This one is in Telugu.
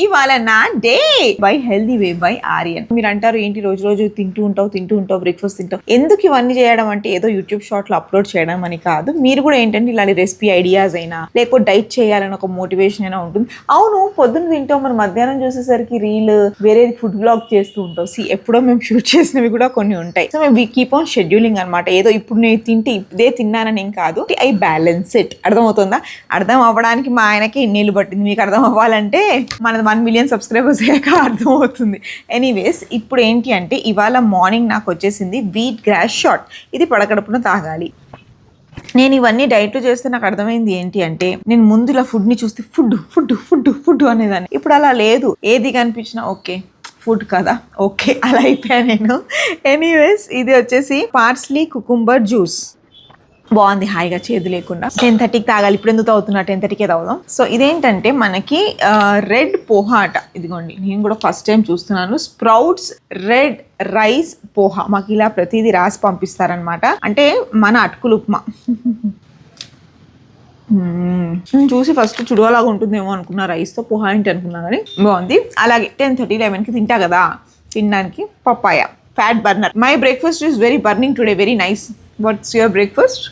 ఇవాళ నా day by healthy way by Aryan. మీరు అంటారు ఏంటి రోజు రోజు తింటూ ఉంటావు బ్రేక్ఫాస్ట్ తింటావు. ఎందుకు ఇవన్నీ చేయడం అంటే ఏదో యూట్యూబ్ షార్ట్ లో అప్లోడ్ చేయడం అని కాదు. మీరు కూడా ఏంటంటే ఇలాంటి రెసిపీ ఐడియాస్ అయినా లేకపోతే డైట్ చేయాలని ఒక మోటివేషన్ అయినా ఉంటుంది. అవును, పొద్దున్న తింటావు, మరి మధ్యాహ్నం చూసేసరికి రీల్ వేరే ఫుడ్ బ్లాగ్ చేస్తూ ఉంటావు. ఎప్పుడో మేము షూట్ చేసినవి కూడా కొన్ని ఉంటాయి. సో మేము కీప్ ఆన్ షెడ్యూలింగ్ అనమాట. ఏదో ఇప్పుడు నేను తింటే ఇదే తిన్నానని ఏం కాదు. I balance it. అర్థమవుతుందా? అర్థం అవ్వడానికి మా ఆయనకి ఇన్నేళ్ళు పట్టింది. మీకు అర్థం అవ్వాలంటే మన 1 మిలియన్ సబ్స్క్రైబర్స్ అయ్యాక అర్థమవుతుంది. ఎనీవేస్, ఇప్పుడు ఏంటి అంటే ఇవాళ మార్నింగ్ నాకు వచ్చేసింది వీట్ గ్రాస్ షాట్. ఇది పడకడుపున తాగాలి. నేను ఇవన్నీ డైట్ చేస్తే నాకు అర్థమైంది ఏంటి అంటే, నేను ముందు ఇలా ఫుడ్ని చూస్తే ఫుడ్ ఫుడ్ ఫుడ్ ఫుడ్ అనేదాన్ని. ఇప్పుడు అలా లేదు. ఏది కనిపించినా ఓకే ఫుడ్ కదా, ఓకే అలా అయిపోయా నేను. ఎనీవేస్, ఇది వచ్చేసి పార్స్లీ కుకుంబర్ జ్యూస్. బాగుంది, హాయిగా చేదు లేకుండా. 10:30కి తాగాలి. ఇప్పుడు ఎందుకు తాగుతున్నా? 10:30కే తాగుదాం. సో ఇదేంటంటే మనకి రెడ్ పోహా అట. ఇదిగోండి, నేను కూడా ఫస్ట్ టైం చూస్తున్నాను. Sprouts red rice poha. మాకు ఇలా ప్రతిదీ రాసి పంపిస్తారనమాట. అంటే మన అటుకులు ఉప్మా. చూసి ఫస్ట్ చుడువలాగా ఉంటుందేమో అనుకున్నా, రైస్తో పోహా ఏంటి అనుకున్నా, కానీ బాగుంది. అలాగే 10:30, 11కి తింటా కదా, తినడానికి papaya, fat burner. My breakfast is very burning today, very nice. What's your breakfast?